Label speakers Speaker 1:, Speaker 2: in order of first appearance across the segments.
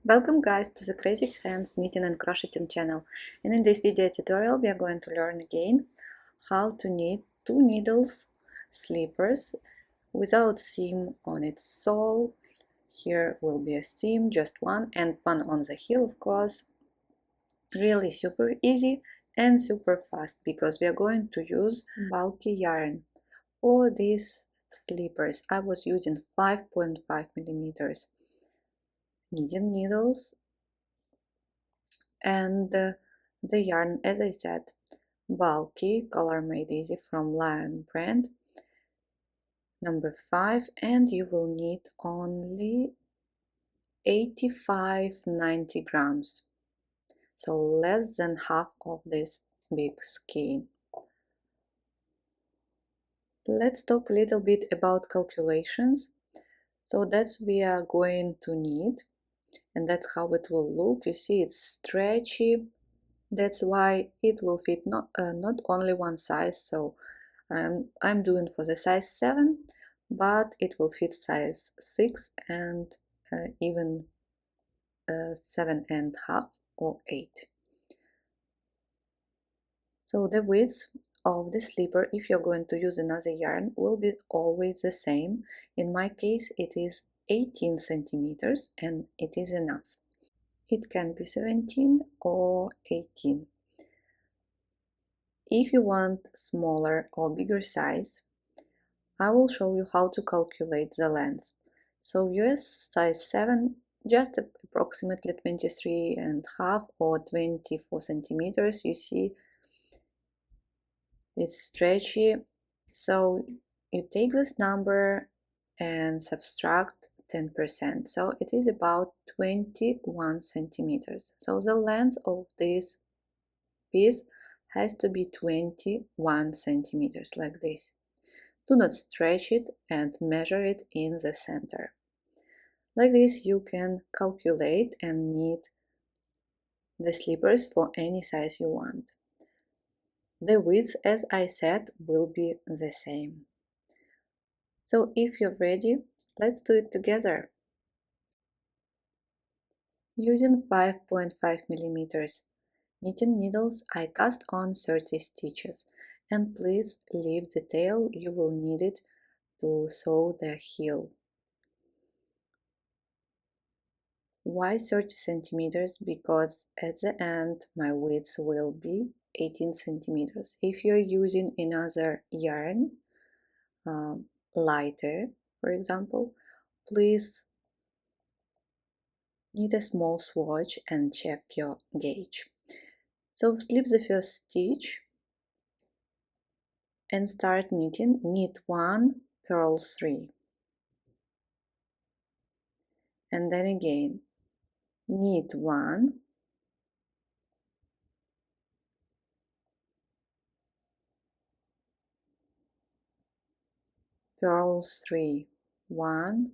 Speaker 1: Welcome guys to the Crazy Hands Knitting and Crocheting channel, and in this video tutorial we are going to learn again how to knit 2 needles slippers without seam on its sole. Here will be a seam, just one, and one on the heel, of course. Really super easy and super fast because we are going to use bulky yarn. For these slippers I was using 5.5 millimeters knitting needles, and the yarn, as I said, bulky, color made easy from Lion brand, number 5, and you will need only 85-90 grams, so less than half of this big skein. Let's talk a little bit about calculations. So that's we are going to need, and that's how it will look. You see it's stretchy, that's why it will fit not only one size. So I'm doing for the size 7, but it will fit size 6 and even 7.5 or 8. So the width of the slipper, if you're going to use another yarn, will be always the same. In my case it is 18 centimeters and it is enough. It can be 17 or 18. If you want smaller or bigger size, I will show you how to calculate the length. So US size 7, just approximately 23.5 or 24 centimeters. You see it's stretchy, so you take this number and subtract 10%, so it is about 21 centimeters. So the length of this piece has to be 21 centimeters, like this. Do not stretch it and measure it in the center. Like this you can calculate and knit the slippers for any size you want. The width, as I said, will be the same. So if you're ready, let's do it together. Using 5.5 millimeters knitting needles, I cast on 30 stitches, and please leave the tail, you will need it to sew the heel. Why 30 centimeters? Because at the end my width will be 18 centimeters. If you're using another yarn, lighter for example, please knit a small swatch and check your gauge. So slip the first stitch and start knitting. Knit 1, purl 3, and then again knit 1, purl 3, 1,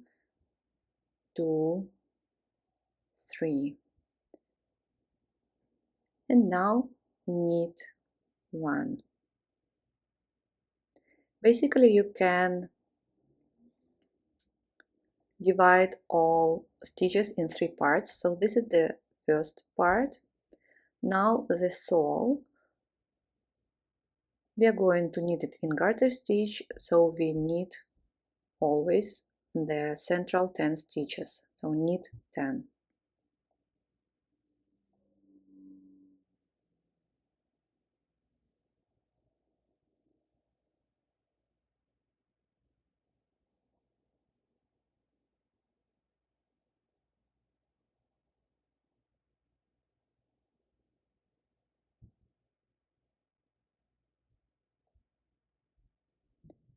Speaker 1: 2, 3, and now knit 1. Basically you can divide all stitches in 3 parts. So this is the first part. Now the sole, we are going to knit it in garter stitch, so we knit always the central 10 stitches, so knit 10.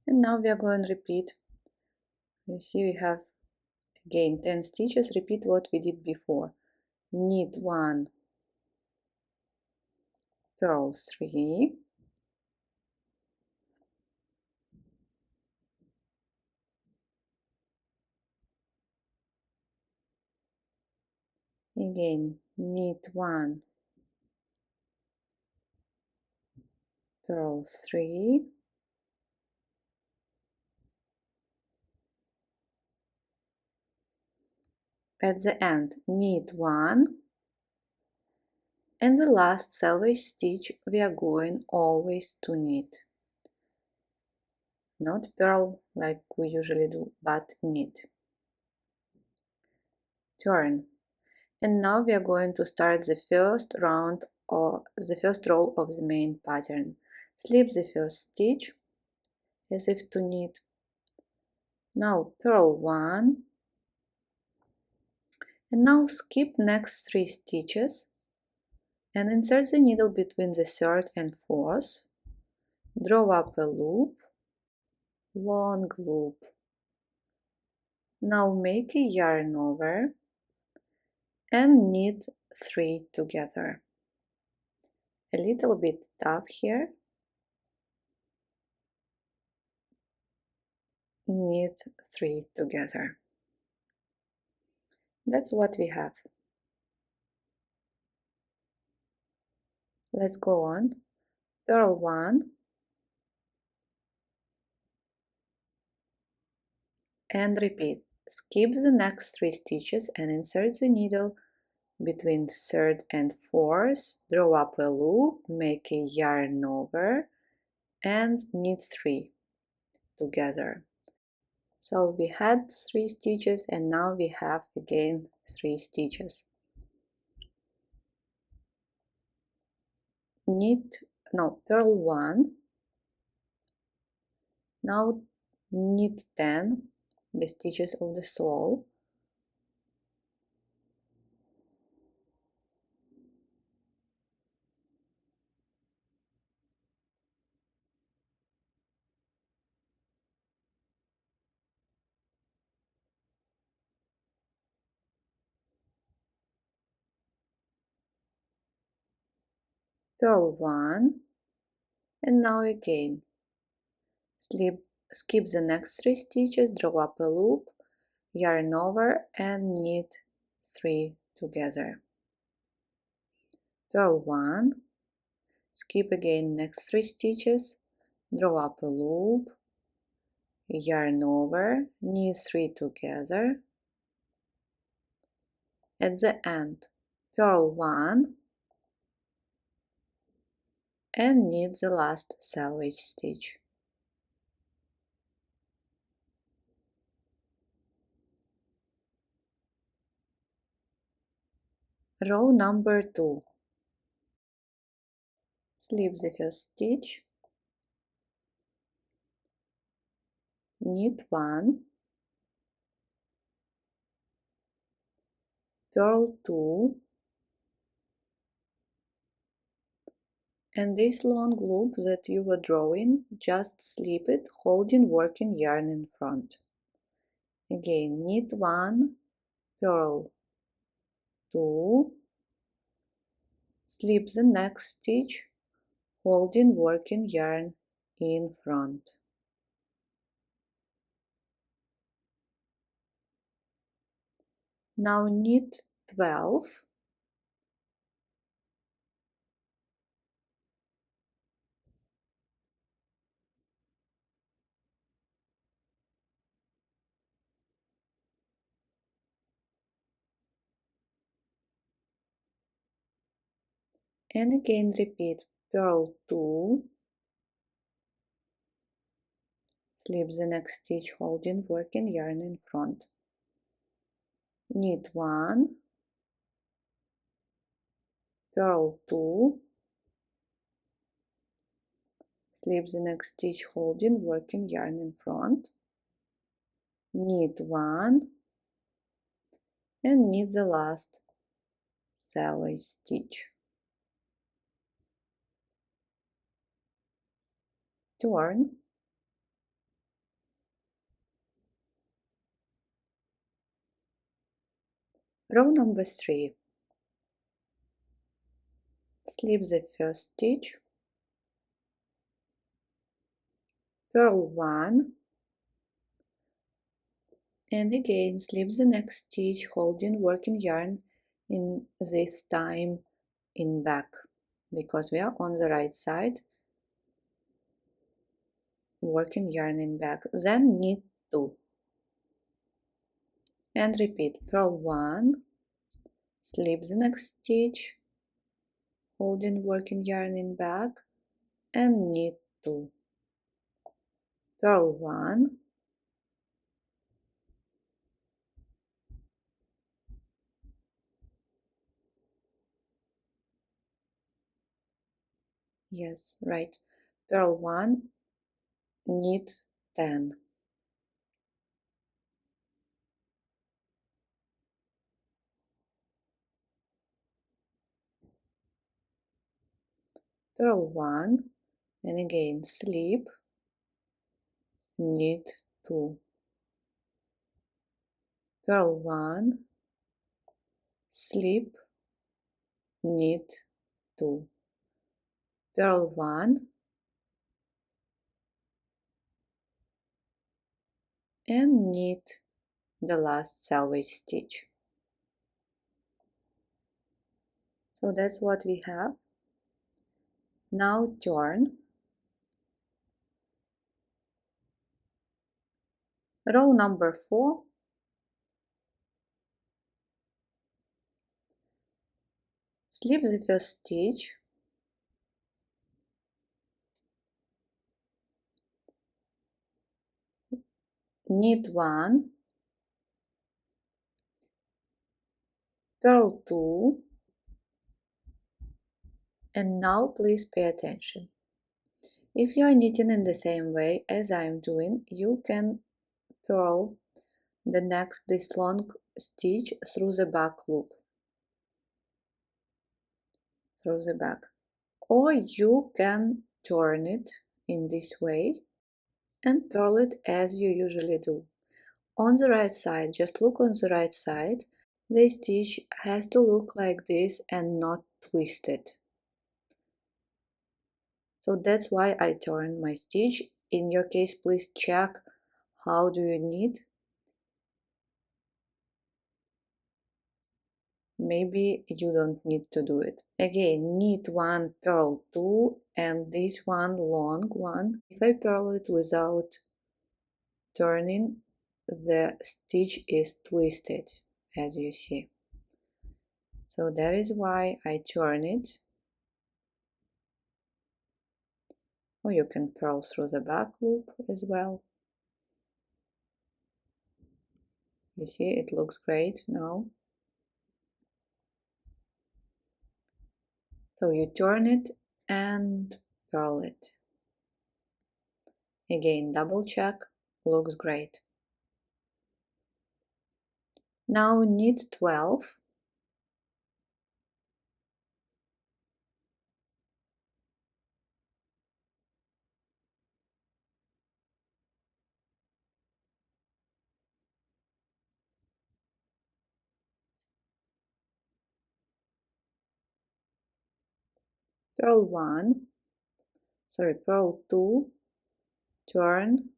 Speaker 1: And now we are going to repeat. You see we have again 10 stitches. Repeat what we did before. Knit 1, purl 3, again knit 1, purl 3, At the end, knit 1, and the last selvage stitch we are going always to knit. Not purl like we usually do, but knit. Turn. And now we are going to start the first round or the first row of the main pattern. Slip the first stitch as if to knit. Now purl 1, and now skip next 3 stitches and insert the needle between the third and fourth. Draw up a loop, long loop. Now make a yarn over and knit 3 together. A little bit tough here. Knit 3 together. That's what we have. Let's go on. Purl 1 and repeat. Skip the next 3 stitches and insert the needle between third and fourth. Draw up a loop, make a yarn over and knit 3 together. So we had 3 stitches and now we have again 3 stitches. Purl 1. Now knit 10, the stitches of the sole. Purl 1, and now again skip the next 3 stitches, draw up a loop, yarn over and knit 3 together. Purl 1, skip again next 3 stitches, draw up a loop, yarn over, knit 3 together. At the end, purl 1 and knit the last selvage stitch. Row number 2. Slip the first stitch, knit 1, purl 2, and this long loop that you were drawing, just slip it, holding working yarn in front. Again, knit 1, purl 2, slip the next stitch, holding working yarn in front. Now knit 12, and again repeat, purl 2, slip the next stitch, holding working yarn in front. Knit 1, purl 2, slip the next stitch, holding working yarn in front. Knit 1 and knit the last selvage stitch. Turn. Row number 3. Slip the first stitch, purl 1, and again slip the next stitch, holding working yarn in this time in back, because we are on the right side, working yarn in back. Then knit 2. and repeat. Purl 1, slip the next stitch, holding working yarn in back, and knit 2. Purl 1, yes, right, purl 1, knit 10. Purl 1, and again slip, knit 2. Purl 1, slip, knit 2. Purl 1, and knit the last selvage stitch. So that's what we have. Now turn. Row number 4, slip the first stitch, knit 1, purl 2, and now please pay attention. If you are knitting in the same way as I am doing, you can purl this long stitch through the back loop, through the back, or you can turn it in this way and purl it as you usually do. On the right side, just look on the right side, the stitch has to look like this and not twisted. So that's why I turn my stitch. In your case, please check how do you knit. Maybe you don't need to do it. Again, knit 1, purl 2, and this one long one. If I purl it without turning, the stitch is twisted, as you see. So that is why I turn it. Or you can purl through the back loop as well. You see, it looks great now. So you turn it and purl it. Again, double check, looks great. Now knit 12. Purl 1, purl 2, turn,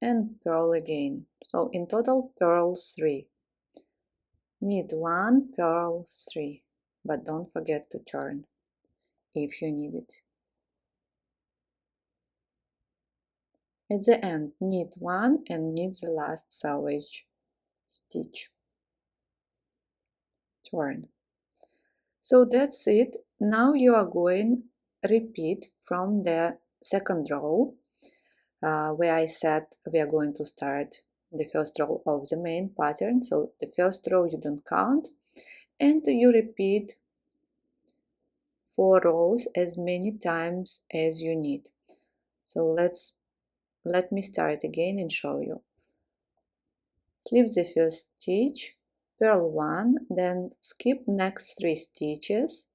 Speaker 1: and purl again. So in total, purl 3. Knit 1, purl 3, but don't forget to turn if you need it. At the end, knit 1 and knit the last selvage stitch. Turn. So that's it. Now you are going repeat from the second row where I said we are going to start the first row of the main pattern. So the first row you don't count, and you repeat 4 rows as many times as you need. So let me start again and show you. Slip the first stitch, purl 1, then skip next 3 stitches,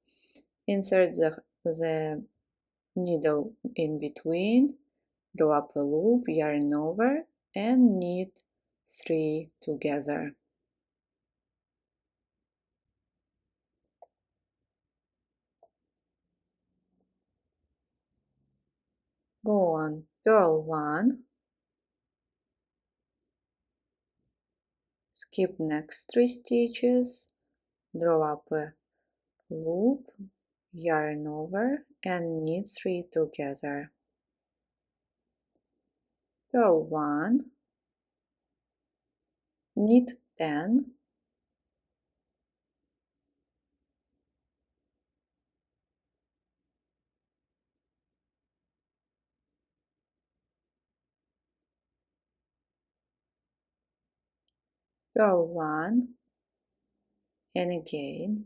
Speaker 1: insert the needle in between, draw up a loop, yarn over, and knit 3 together. Go on, purl 1, skip next 3 stitches, draw up a loop, yarn over, and knit 3 together. Purl 1, knit 10, purl 1, and again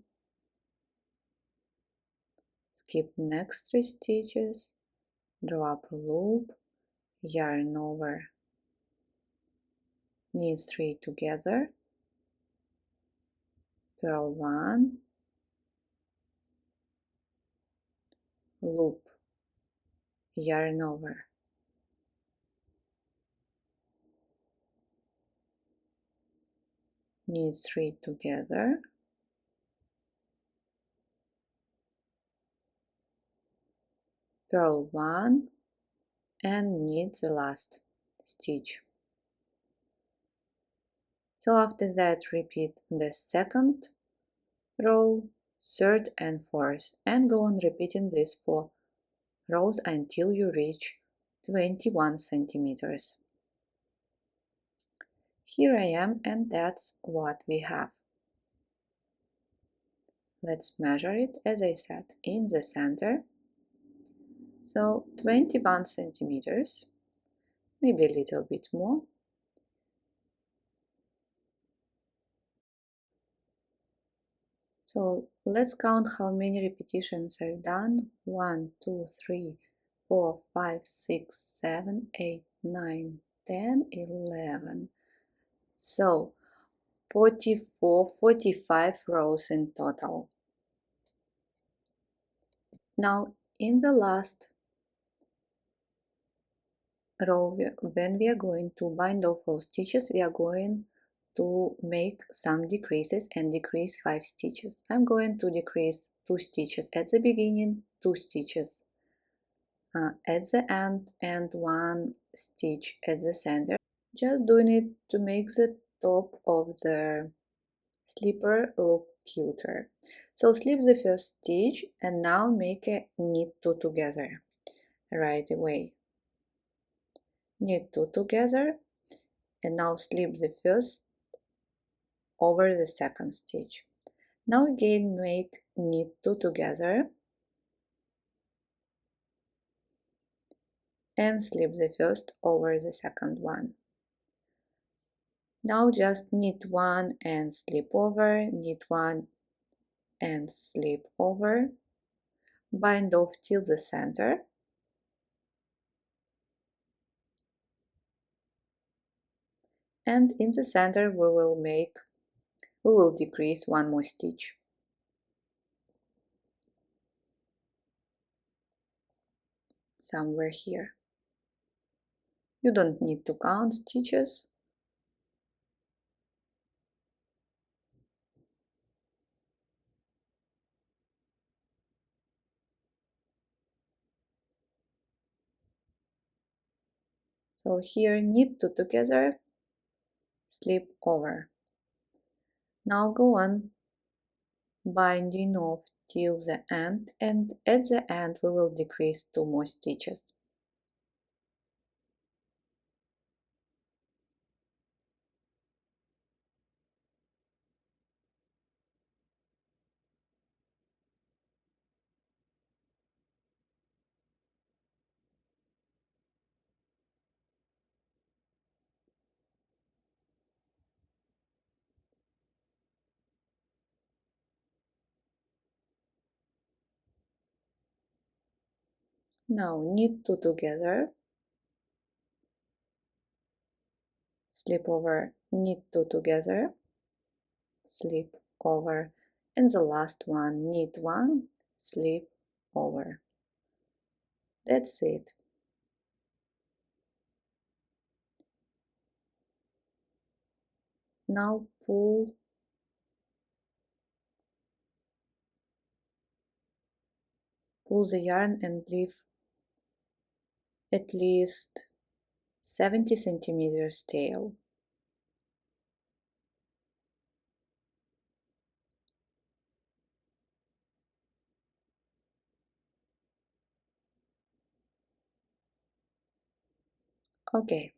Speaker 1: skip next 3 stitches, drop a loop, yarn over, knit 3 together, purl 1, loop, yarn over, knit 3 together, purl 1, and knit the last stitch. So after that repeat the second row, third and fourth, and go on repeating this for rows until you reach 21 centimeters. Here I am, and that's what we have. Let's measure it, as I said, in the center. So 21 centimeters, maybe a little bit more. So let's count how many repetitions I've done. 1, 2, 3, 4, 5, 6, 7, 8, 9, 10, 11. So 44, 45 rows in total. Now in the last row, when we are going to bind off all stitches, we are going to make some decreases and decrease 5 stitches. I'm going to decrease 2 stitches at the beginning, 2 stitches at the end, and 1 stitch at the center. Just doing it to make the top of the slipper look cuter. So slip the first stitch and now make a knit 2 together right away. Knit 2 together and now slip the first over the second stitch. Now again make knit 2 together and slip the first over the second one. Now just knit 1 and slip over, knit 1 and slip over, bind off till the center, and in the center we will decrease 1 more stitch. Somewhere here. You don't need to count stitches. So here knit 2 together, slip over. Now go on binding off till the end, and at the end we will decrease 2 more stitches. Now knit 2 together, slip over, knit 2 together, slip over, and the last one, knit 1, slip over. That's it. Now pull the yarn and leave at least 70 centimeters tail. Okay,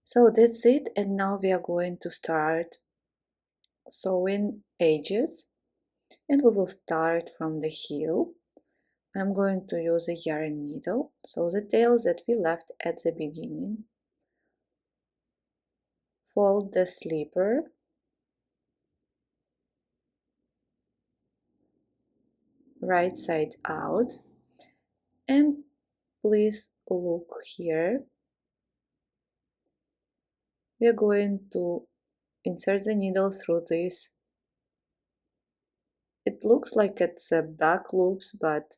Speaker 1: So that's it, and now we are going to start sewing edges, and we will start from the heel. I'm going to use a yarn needle, so the tail that we left at the beginning. Fold the slipper, right side out, and please look here. We are going to insert the needle through this. It looks like it's a back loops, but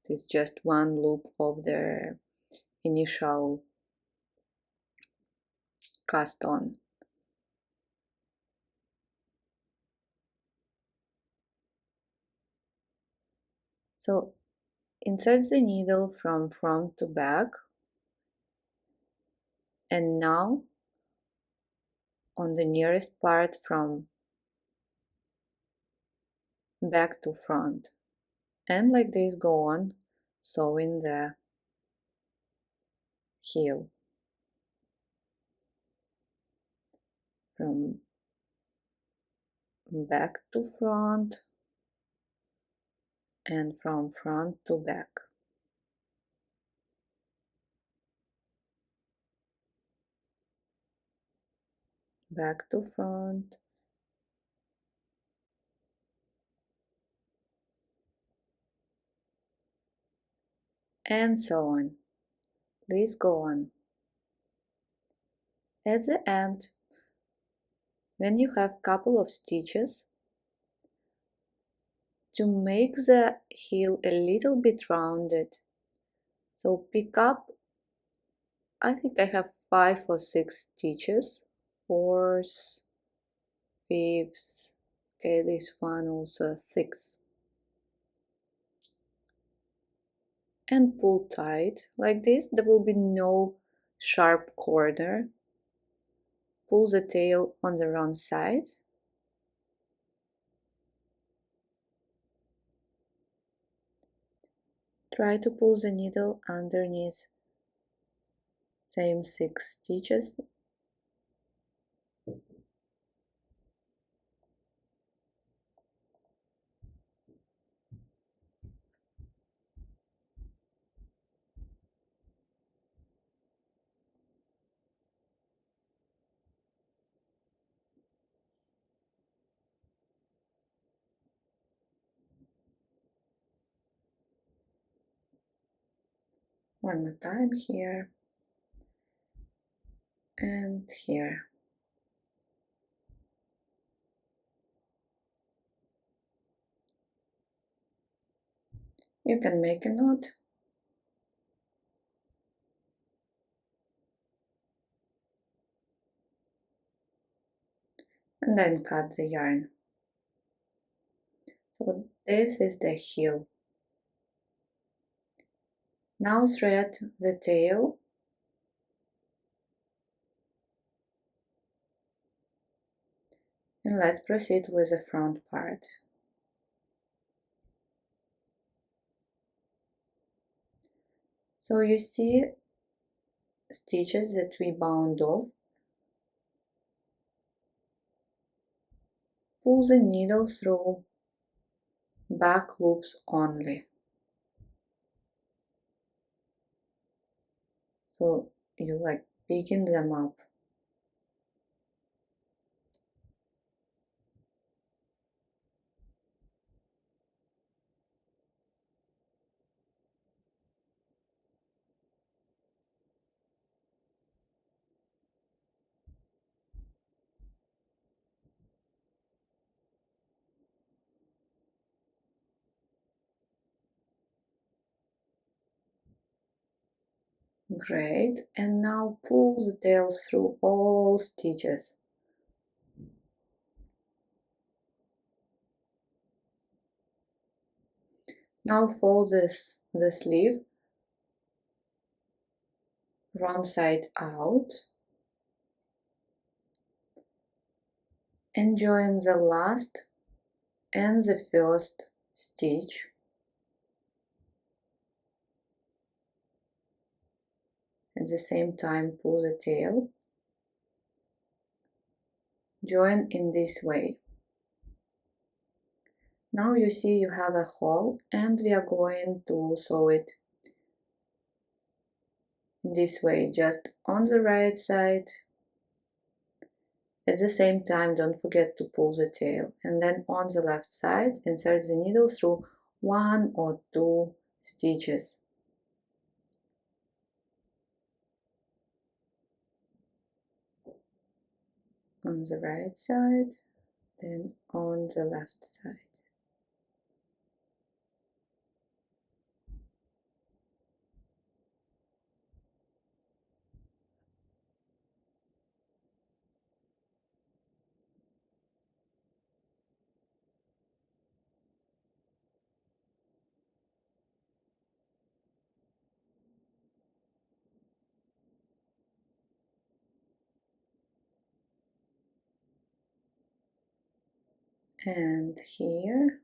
Speaker 1: it's just one loop of the initial cast on. So insert the needle from front to back, and now on the nearest part from back to front, and like this go on sewing the heel from back to front and from front to back. Back to front, and so on. Please go on. At the end, when you have couple of stitches, to make the heel a little bit rounded, so pick up, I think I have 5 or 6 stitches, 4th, 5th, okay, this one also 6, and pull tight like this. There will be no sharp corner. Pull the tail on the wrong side. Try to pull the needle underneath same 6 stitches. One more time here and here. You can make a knot. And then cut the yarn. So this is the heel. Now thread the tail and let's proceed with the front part. So you see stitches that we bound off. Pull the needle through back loops only. So you like picking them up. Great, and now pull the tail through all stitches. Now fold the sleeve wrong side out and join the last and the first stitch at At the same time, pull the tail, join in this way. Now you see you have a hole, and we are going to sew it this way, just on the right side. At the same time, don't forget to pull the tail, and then on the left side, insert the needle through 1 or 2 stitches. On the right side, then on the left side. And here,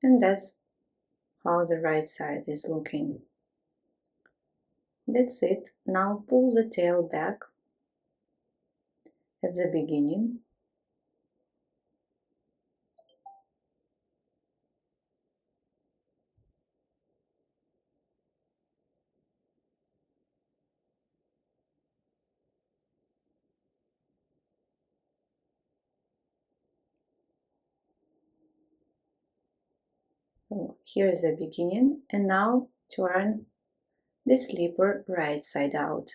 Speaker 1: and that's how the right side is looking. That's it. Now pull the tail back at the beginning. So here is the beginning, and now turn the slipper right side out.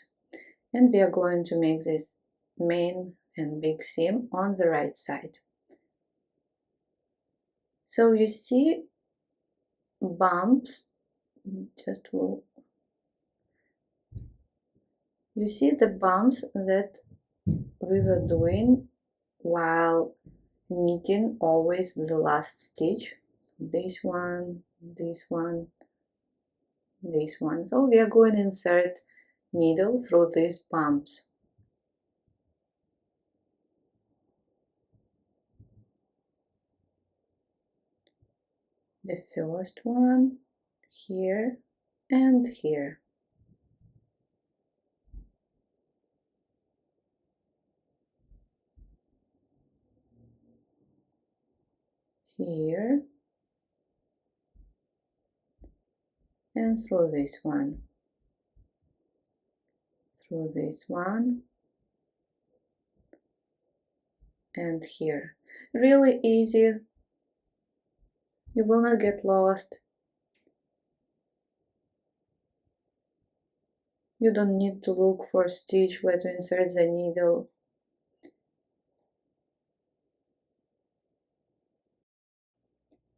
Speaker 1: And we are going to make this main and big seam on the right side. So you see bumps, just will you see the bumps that we were doing while knitting always the last stitch. This one, this one, this one. So we are going to insert needle through these bumps. The first one here and here. Here and through this one. Through this one and here. Really easy. You will not get lost. You don't need to look for a stitch where to insert the needle.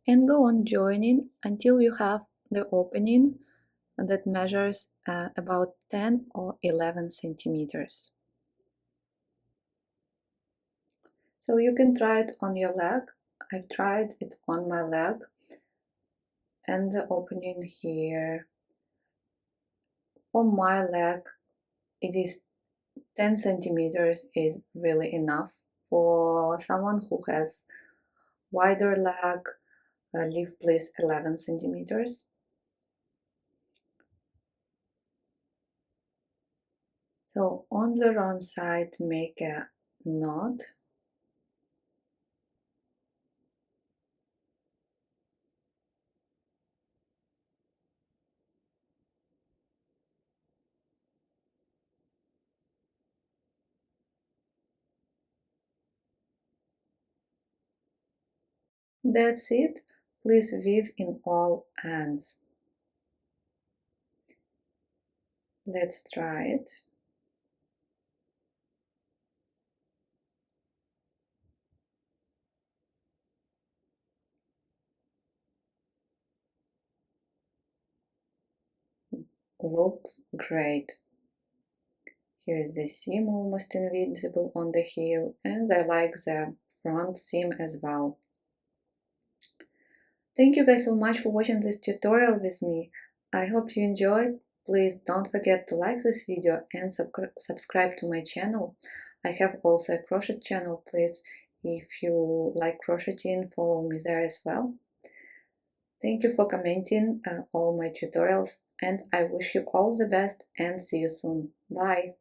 Speaker 1: And go on joining until you have the opening that measures about 10 or 11 centimeters. So you can try it on your leg. I've tried it on my leg, and the opening here on my leg, it is 10 centimeters is really enough. For someone who has wider leg, leave please 11 centimeters. So on the wrong side, make a knot. That's it. Please weave in all ends. Let's try it. Looks great. Here is the seam almost invisible on the heel, and I like the front seam as well. Thank you guys so much for watching this tutorial with me. I hope you enjoyed. Please don't forget to like this video and subscribe to my channel. I have also a crochet channel. Please, if you like crocheting, follow me there as well. Thank you for commenting all my tutorials, and I wish you all the best and see you soon. Bye!